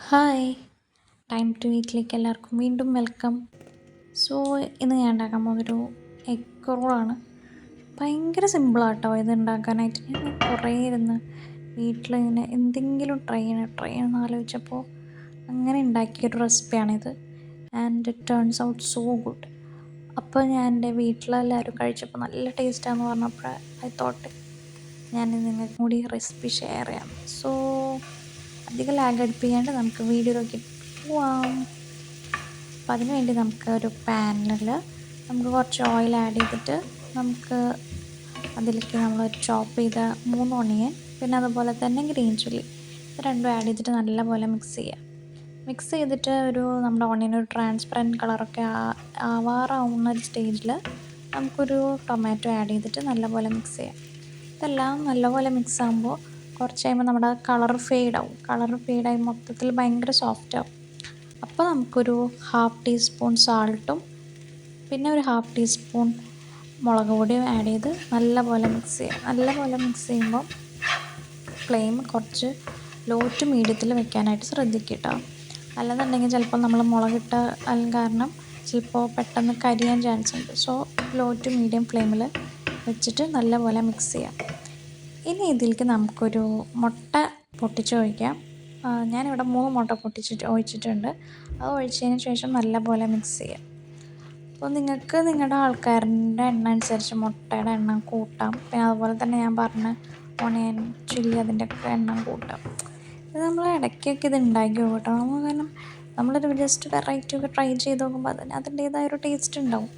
Hi time to വീട്ടിലേക്ക് എല്ലാവർക്കും വീണ്ടും വെൽക്കം. സോ ഇന്ന് ഞാൻ ഉണ്ടാക്കാൻ പോകുന്നൊരു എഗ് റോളാണ്. ഭയങ്കര സിമ്പിളാട്ടോ ഇത് ഉണ്ടാക്കാനായിട്ട്. ഞാൻ കുറേ ഇരുന്ന് വീട്ടിലിങ്ങനെ എന്തെങ്കിലും ട്രൈ ചെയ്യണമെന്ന് ആലോചിച്ചപ്പോൾ അങ്ങനെ ഉണ്ടാക്കിയൊരു റെസിപ്പിയാണിത്. And it turns out so good. അപ്പോൾ ഞാൻ എൻ്റെ വീട്ടിലെല്ലാവരും കഴിച്ചപ്പോൾ നല്ല ടേസ്റ്റാണെന്ന് പറഞ്ഞപ്പോൾ ഐ തോട്ട് ഞാൻ നിങ്ങൾക്കും കൂടി റെസിപ്പി ഷെയർ ചെയ്യാം. സോ അധികം ലാഗ് അടുപ്പിക്കാണ്ട് നമുക്ക് വീഡിയോയിലേക്ക് പോവാം. അപ്പം അതിന് വേണ്ടി നമുക്ക് ഒരു പാനിൽ നമുക്ക് കുറച്ച് ഓയിൽ ആഡ് ചെയ്തിട്ട് നമുക്ക് അതിലേക്ക് നമ്മൾ ചോപ്പ് ചെയ്ത 3 ഓണിയൻ പിന്നെ അതുപോലെ തന്നെ ഗ്രീൻ ചില്ലി ഇത് രണ്ടും ആഡ് ചെയ്തിട്ട് നല്ലപോലെ മിക്സ് ചെയ്യുക. മിക്സ് ചെയ്തിട്ട് നമ്മുടെ ഓണിയൻ ഒരു ട്രാൻസ്പെറൻറ്റ് കളറൊക്കെ ആവാറാവുന്ന ഒരു സ്റ്റേജിൽ നമുക്കൊരു ടൊമാറ്റോ ആഡ് ചെയ്തിട്ട് നല്ലപോലെ മിക്സ് ചെയ്യാം. ഇതെല്ലാം നല്ലപോലെ മിക്സ് ആകുമ്പോൾ കുറച്ച് കഴിയുമ്പോൾ നമ്മുടെ കളർ ഫെയ്ഡായി മൊത്തത്തിൽ ഭയങ്കര സോഫ്റ്റാവും. അപ്പോൾ നമുക്കൊരു 1/2 ടീസ്പൂൺ സാൾട്ടും പിന്നെ ഒരു 1/2 ടീസ്പൂൺ മുളക് പൊടിയും ആഡ് ചെയ്ത് നല്ലപോലെ മിക്സ് ചെയ്യാം. നല്ലപോലെ മിക്സ് ചെയ്യുമ്പോൾ ഫ്ലെയിം കുറച്ച് ലോ ടു മീഡിയത്തിൽ വെക്കാനായിട്ട് ശ്രദ്ധിക്കുക കേട്ടോ. അല്ലെന്നുണ്ടെങ്കിൽ ചിലപ്പോൾ നമ്മൾ മുളകിട്ട കാരണം ചിലപ്പോൾ പെട്ടെന്ന് കരിയാൻ ചാൻസ് ഉണ്ട്. സോ ലോ ടു മീഡിയം ഫ്ലെയിമിൽ വെച്ചിട്ട് നല്ലപോലെ മിക്സ് ചെയ്യാം. ഇനി ഇതിലേക്ക് നമുക്കൊരു മുട്ട പൊട്ടിച്ച് ഒഴിക്കാം. ഞാനിവിടെ 3 മുട്ട ഒഴിച്ചിട്ടുണ്ട്. അത് ഒഴിച്ചതിന് ശേഷം നല്ലപോലെ മിക്സ് ചെയ്യാം. അപ്പോൾ നിങ്ങൾക്ക് നിങ്ങളുടെ ആൾക്കാരുടെ എണ്ണം അനുസരിച്ച് മുട്ടയുടെ എണ്ണം കൂട്ടാം. പിന്നെ അതുപോലെ തന്നെ ഞാൻ പറഞ്ഞ ഓണിയൻ ചില്ലി അതിൻ്റെയൊക്കെ എണ്ണം കൂട്ടാം. ഇത് നമ്മൾ ഇടയ്ക്കൊക്കെ ഇത് ഉണ്ടാക്കി നോക്കട്ടോ. കാരണം നമ്മളൊരു ജസ്റ്റ് വെറൈറ്റി ഒക്കെ ട്രൈ ചെയ്ത് നോക്കുമ്പോൾ അതിൻ്റേതായ ഒരു ടേസ്റ്റ് ഉണ്ടാവും.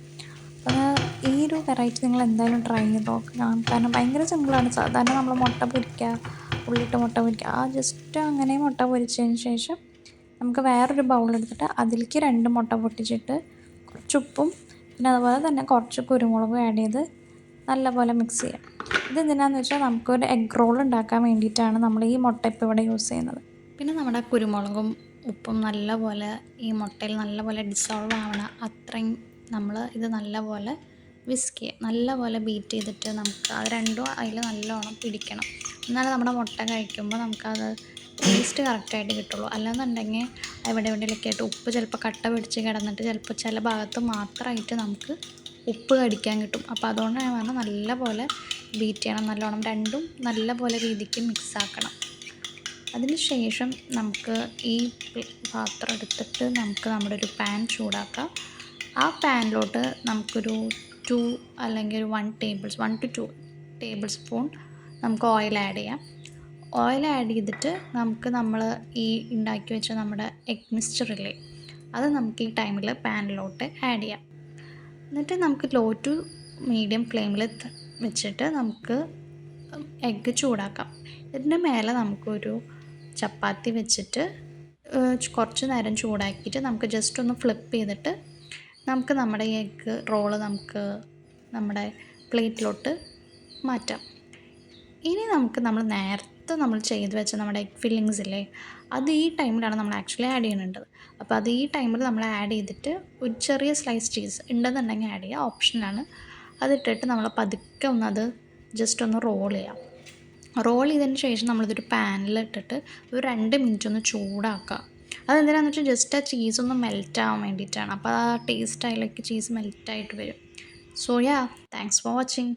അപ്പോൾ ഈ ഒരു വെറൈറ്റി നിങ്ങൾ എന്തായാലും ട്രൈ ചെയ്ത് നോക്കണം. കാരണം ഭയങ്കര സിമ്പിളാണ്. സാധാരണ നമ്മൾ മുട്ട പൊരിക്കുക, ഉള്ളിട്ട് മുട്ട പൊരിക്കുക, ജസ്റ്റ് അങ്ങനെ മുട്ട പൊരിച്ചതിന് ശേഷം നമുക്ക് വേറൊരു ബൗളെടുത്തിട്ട് അതിലേക്ക് 2 മുട്ട പൊട്ടിച്ചിട്ട് കുറച്ച് ഉപ്പും പിന്നെ അതുപോലെ തന്നെ കുറച്ച് കുരുമുളകും ആഡ് ചെയ്ത് നല്ലപോലെ മിക്സ് ചെയ്യാം. ഇതെന്തിനാണെന്ന് വെച്ചാൽ നമുക്കൊരു എഗ് റോൾ ഉണ്ടാക്കാൻ വേണ്ടിയിട്ടാണ് നമ്മൾ ഈ മുട്ട ഇപ്പോൾ ഇവിടെ യൂസ് ചെയ്യുന്നത്. പിന്നെ നമ്മുടെ കുരുമുളകും ഉപ്പും നല്ലപോലെ ഈ മുട്ടയിൽ നല്ലപോലെ ഡിസോൾവ് ആവണം. അത്രയും നമ്മൾ ഇത് നല്ലപോലെ വിസ്ക് ചെയ്യുക. നല്ലപോലെ ബീറ്റ് ചെയ്തിട്ട് നമുക്ക് അത് രണ്ടും അതിൽ നല്ലോണം പിടിക്കണം. എന്നാലും നമ്മുടെ മുട്ട കഴിക്കുമ്പോൾ നമുക്കത് ടേസ്റ്റ് കറക്റ്റായിട്ട് കിട്ടുള്ളൂ. അല്ലാന്നുണ്ടെങ്കിൽ എവിടെയൊക്കെ ആയിട്ട് ഉപ്പ് ചിലപ്പോൾ കട്ട പിടിച്ച് കിടന്നിട്ട് ചിലപ്പോൾ ചില ഭാഗത്ത് മാത്രമായിട്ട് നമുക്ക് ഉപ്പ് കടിക്കാൻ കിട്ടും. അപ്പോൾ അതുകൊണ്ട് ഞാൻ പറഞ്ഞാൽ നല്ലപോലെ ബീറ്റ് ചെയ്യണം. നല്ലോണം രണ്ടും നല്ലപോലെ രീതിക്ക് മിക്സ് ആക്കണം. അതിന് ശേഷം നമുക്ക് ഈ പാത്രം എടുത്തിട്ട് നമുക്ക് നമ്മുടെ ഒരു പാൻ ചൂടാക്കാം. ആ പാനിലോട്ട് നമുക്കൊരു 2 അല്ലെങ്കിൽ ഒരു 1 to 2 ടേബിൾ സ്പൂൺ നമുക്ക് ഓയിൽ ആഡ് ചെയ്യാം. ഓയിൽ ആഡ് ചെയ്തിട്ട് നമ്മൾ ഈ ഉണ്ടാക്കി വെച്ച നമ്മുടെ എഗ് മിക്സ്ചറില്ലേ അത് നമുക്ക് ഈ ടൈമിൽ പാനിലോട്ട് ആഡ് ചെയ്യാം. എന്നിട്ട് നമുക്ക് ലോ ടു മീഡിയം ഫ്ലെയിമിൽ വെച്ചിട്ട് നമുക്ക് എഗ്ഗ് ചൂടാക്കാം. ഇതിൻ്റെ മേലെ നമുക്കൊരു ചപ്പാത്തി വെച്ചിട്ട് കുറച്ച് നേരം ചൂടാക്കിയിട്ട് നമുക്ക് ജസ്റ്റ് ഒന്ന് ഫ്ലിപ്പ് ചെയ്തിട്ട് നമുക്ക് നമ്മുടെ ഈ എഗ്ഗ് റോള് നമുക്ക് നമ്മുടെ പ്ലേറ്റിലോട്ട് മാറ്റാം. ഇനി നമ്മൾ നേരത്തെ ചെയ്ത് വെച്ച നമ്മുടെ എഗ് ഫില്ലിങ്സ് ഇല്ലേ അത് ഈ ടൈമിലാണ് നമ്മൾ ആക്ച്വലി ആഡ് ചെയ്യുന്നുണ്ടത്. അപ്പോൾ അത് ഈ ടൈമിൽ നമ്മൾ ആഡ് ചെയ്തിട്ട് ഒരു ചെറിയ സ്ലൈസ് ചീസ് ഉണ്ടെന്നുണ്ടെങ്കിൽ ആഡ് ചെയ്യുക, ഓപ്ഷനാണ്. അതിട്ടിട്ട് നമ്മൾ പതുക്കെ അത് ജസ്റ്റ് ഒന്ന് റോൾ ചെയ്യാം. റോൾ ചെയ്തതിന് ശേഷം നമ്മളിതൊരു പാനിലിട്ടിട്ട് ഒരു 2 മിനിറ്റ് ഒന്ന് ചൂടാക്കുക. അതെന്തിനാണെന്ന് വെച്ചാൽ ജസ്റ്റ് ആ ചീസൊന്ന് മെൽറ്റ് ആവാൻ വേണ്ടിയിട്ടാണ്. അപ്പോൾ ആ ടേസ്റ്റ് അതിലേക്ക് ചീസ് മെൽറ്റായിട്ട് വരും. So yeah, thanks for watching.